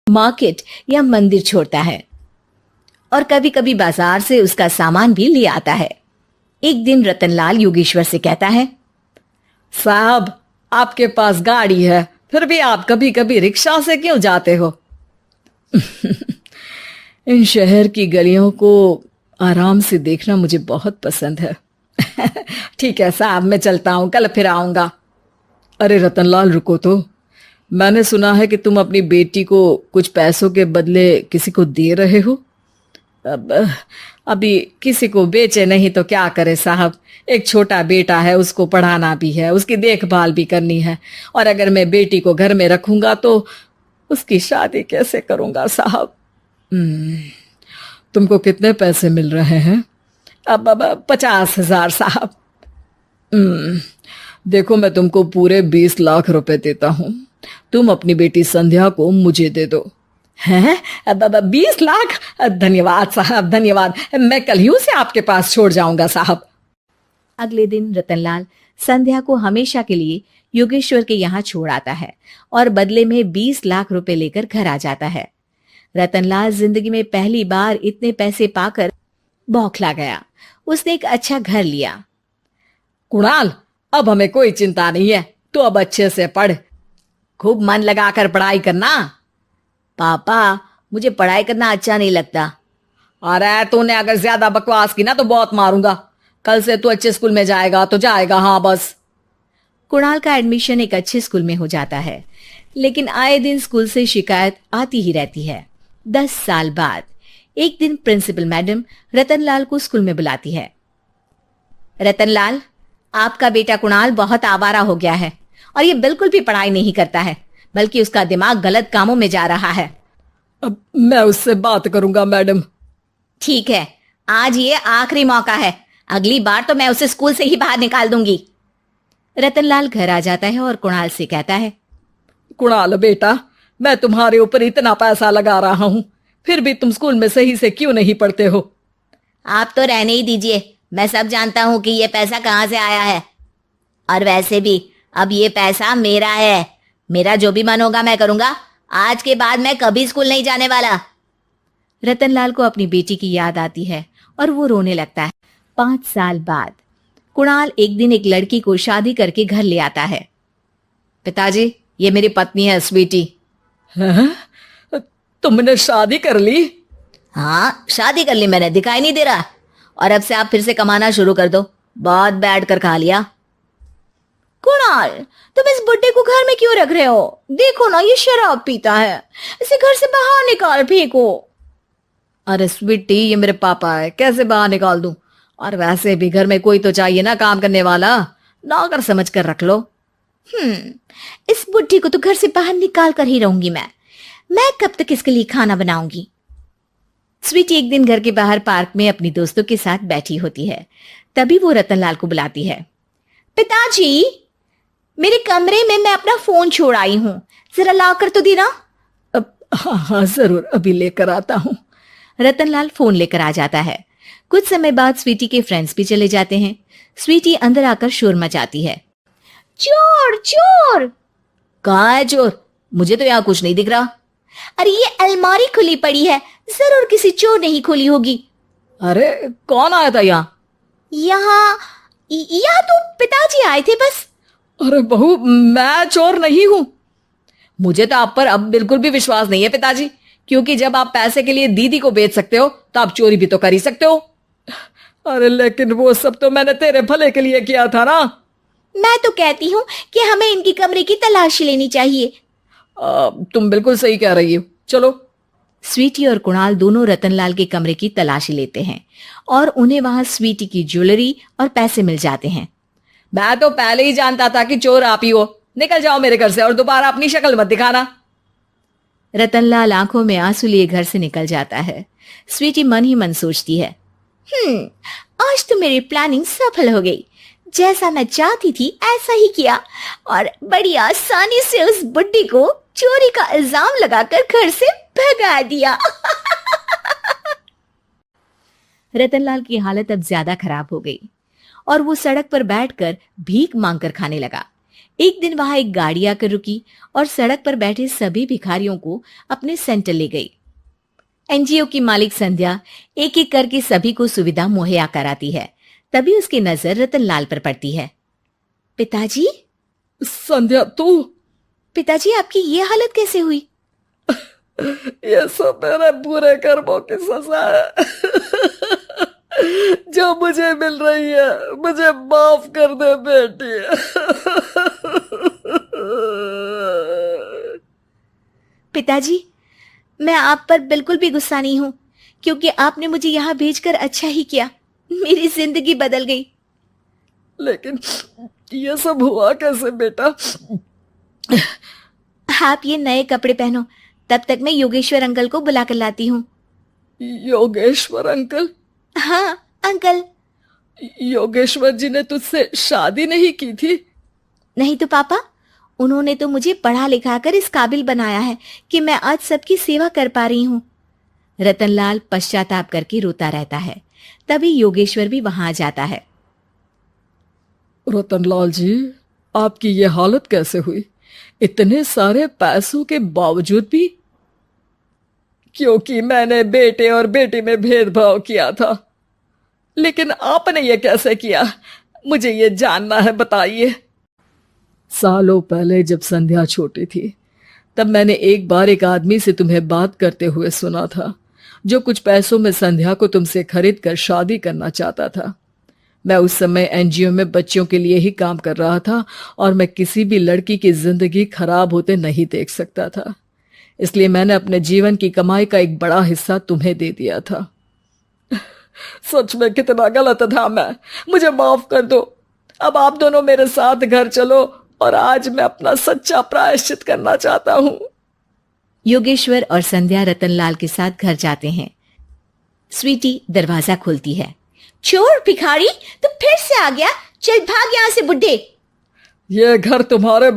Market या मंदिर छोड़ता है और कभी कभी बाजार से उसका सामान भी ले आता है। एक दिन रतनलाल योगेश्वर से कहता है, साहब, आपके पास गाड़ी है, फिर भी आप कभी कभी रिक्शा से क्यों जाते हो? इन शहर की गलियों को आराम से देखना मुझे बहुत पसंद है। ठीक है साहब, मैं चलता हूं, कल फिर आऊंगा। अरे रतनलाल, रुको तो। मैंने सुना है कि तुम अपनी बेटी को कुछ पैसों के बदले किसी को दे रहे हो। अब अभी किसी को बेचे नहीं तो क्या करे साहब। एक छोटा बेटा है, उसको पढ़ाना भी है, उसकी देखभाल भी करनी है, और अगर मैं बेटी को घर में रखूंगा तो उसकी शादी कैसे करूंगा साहब। तुमको कितने पैसे मिल रहे हैं? अब 50,000 साहब। देखो, मैं तुमको पूरे 20 लाख रुपए देता हूं। तुम अपनी बेटी संध्या को मुझे दे दो। हैं? अब 20 लाख? धन्यवाद साहब, धन्यवाद। मैं कल ही उसे आपके पास छोड़ जाऊंगा साहब। अगले दिन रतनलाल संध्या को हमेशा के लिए योगेश्वर के यहाँ छोड़ आता है और बदले में 20 लाख रुपए लेकर घर आ जाता है। रतनलाल जिंदगी में पहली बार इतने पैसे पाकर बौखला गया। उसने एक अच्छा घर लिया। कुणाल, अब हमें कोई चिंता नहीं है, तू अब अच्छे से पढ़, खूब मन लगाकर पढ़ाई करना। पापा, मुझे पढ़ाई करना अच्छा नहीं लगता। अरे तूने अगर ज्यादा बकवास की ना तो बहुत मारूंगा। कल से तू अच्छे स्कूल में जाएगा तो जाएगा, हाँ बस। कुणाल का एडमिशन एक अच्छे स्कूल में हो जाता है, लेकिन आए दिन स्कूल से शिकायत आती ही रहती है। 10 साल बाद एक दिन प्रिंसिपल मैडम रतनलाल को स्कूल में बुलाती है। रतनलाल, आपका बेटा कुणाल बहुत आवारा हो गया है और ये बिल्कुल भी पढ़ाई नहीं करता है, बल्कि उसका दिमाग गलत कामों में जा रहा है। अब मैं उससे बात करूंगा मैडम। ठीक है, आज ये आखिरी मौका है, अगली बार तो मैं उसे स्कूल से ही बाहर निकाल दूंगी। रतनलाल घर आ जाता है और कुणाल से कहता है, कुणाल बेटा, मैं तुम्हारे ऊपर इतना पैसा लगा रहा हूं, फिर भी तुम स्कूल में सही से क्यों नहीं पढ़ते हो? आप तो रहने ही दीजिए, मैं सब जानता हूं कि ये पैसा कहां से आया है। और वैसे भी अब ये पैसा मेरा है, मेरा जो भी मन होगा मैं करूंगा। आज के बाद मैं कभी स्कूल नहीं जाने वाला। रतनलाल को अपनी बेटी की याद आती है और वो रोने लगता है। 5 साल बाद कुणाल एक दिन एक लड़की को शादी करके घर ले आता है। पिताजी, ये मेरी पत्नी है स्वीटी। तुमने शादी कर ली? हाँ, शादी कर ली मैंने, दिखाई नहीं दे रहा? और अब से आप फिर से कमाना शुरू कर दो, बहुत बैठ कर खा लिया। कुणाल, तुम इस बुड्ढे को घर में क्यों रख रहे हो? देखो ना, ये शराब पीता है, इसे घर से बाहर निकाल फेंको। अरे स्वीटी, ये मेरे पापा है, कैसे बाहर निकाल दूं? और वैसे भी घर में कोई तो चाहिए ना काम करने वाला, नौकर समझ कर रख लो। इस बुड्ढी को तो घर से बाहर निकाल कर ही रहूंगी मैं कब तक इसके लिए खाना बनाऊंगी? स्वीटी एक दिन घर के बाहर पार्क में अपनी दोस्तों के साथ बैठी होती है। तभी वो रतनलाल को बुलाती है। पिताजी, मेरे कमरे में मैं अपना फोन छोड़ आई हूँ, जरा ला कर तो देना। हाँ जरूर, अभी लेकर आता हूँ। रतनलाल फोन लेकर आ जाता है। कुछ समय बाद स्वीटी के फ्रेंड्स भी चले जाते हैं। स्वीटी अंदर आकर शोर मचाती है, चोर चोर। कहाँ है चोर? मुझे तो यहाँ कुछ नहीं दिख रहा। अरे ये अलमारी खुली पड़ी है, जरूर किसी चोर ने ही खोली होगी। अरे कौन आया था यहाँ? यहाँ तो पिताजी आए थे बस। अरे बहू, मैं चोर नहीं हूं। मुझे तो आप पर अब बिल्कुल भी विश्वास नहीं है पिताजी, क्योंकि जब आप पैसे के लिए दीदी को बेच सकते हो तो आप चोरी भी तो कर ही सकते हो। अरे लेकिन वो सब तो मैंने तेरे भले के लिए किया था ना। मैं तो कहती हूँ कि हमें इनकी कमरे की तलाशी लेनी चाहिए। तुम बिल्कुल सही कह रही हो, चलो। स्वीटी और कुणाल दोनों रतनलाल के कमरे की तलाशी लेते हैं और उन्हें वहां स्वीटी की ज्वेलरी और पैसे मिल जाते हैं। मैं तो पहले ही जानता था कि चोर आप ही हो। निकल जाओ मेरे घर से और दोबारा अपनी शक्ल मत दिखाना। रतनलाल आंखों में आंसू लिए घर से निकल जाता है। स्वीटी मन ही मन सोचती है, आज तो मेरी प्लानिंग सफल हो गई। जैसा मैं चाहती थी ऐसा ही किया और बड़ी आसानी से उस बुड्ढी को चोरी का इल्जाम लगाकर घर से भगा दिया। रतनलाल की हालत अब ज्यादा खराब हो गई और वो सड़क पर बैठकर भीख मांगकर खाने लगा। एक दिन वहां एक गाड़ी आकर रुकी और सड़क पर बैठे सभी भिखारियों को अपने सेंटर ले गई। एनजीओ की मालिक संध्या एक एक करके सभी को सुविधा मुहैया कराती है। तभी उसकी नजर रतनलाल पर पड़ती है। पिताजी, संध्या तू? पिताजी आपकी ये हालत कैसे हुई? ये सब मेरे बुरे कर्मों की सजा है जो मुझे मिल रही है। मुझे माफ कर दे बेटी। पिताजी, मैं आप पर बिल्कुल भी गुस्सा नहीं हूं, क्योंकि आपने मुझे यहाँ भेजकर अच्छा ही किया। मेरी जिंदगी बदल गई। लेकिन ये सब हुआ कैसे बेटा? आप ये नए कपड़े पहनो, तब तक मैं योगेश्वर अंकल को बुला कर लाती हूँ। योगेश्वर अंकल? हाँ अंकल। योगेश्वर जी ने तुझसे शादी नहीं की थी? नहीं तो पापा, उन्होंने तो मुझे पढ़ा लिखा कर इस काबिल बनाया है कि मैं आज सबकी सेवा कर पा रही हूँ। रतनलाल पश्चाताप करके रोता रहता है। तभी योगेश्वर भी वहां आ जाता है। रतनलाल जी, आपकी ये हालत कैसे हुई? इतने सारे पैसों के बावजूद भी? क्योंकि मैंने बेटे और बेटी में भेदभाव किया था। लेकिन आपने ये कैसे किया? मुझे ये जानना है, बताइए। सालों पहले जब संध्या छोटी थी, तब मैंने एक बार एक आदमी से तुम्हें बात करते हुए सुना था, जो कुछ पैसों में संध्या को तुमसे खरीद कर शादी करना चाहता था। मैं उस समय एनजीओ में बच्चों के लिए ही काम कर रहा था और मैं किसी भी लड़की की जिंदगी खराब होते नहीं देख सकता था। इसलिए मैंने अपने जीवन की कमाई का एक बड़ा हिस्सा तुम्हें दे दिया था। सच में कितना गलत था मैं। मुझे माफ कर दो। अब आप दोनों मेरे साथ घर चलो और आज मैं अपना सच्चा प्रायश्चित करना चाहता हूं। योगेश्वर और संध्या रतनलाल के साथ घर जाते हैं। स्वीटी दरवाजा खोलती है। चोर भिखारी, तू फिर से आ गया? चल भाग यहाँ से बुड्ढे। ये घर तुम्हारे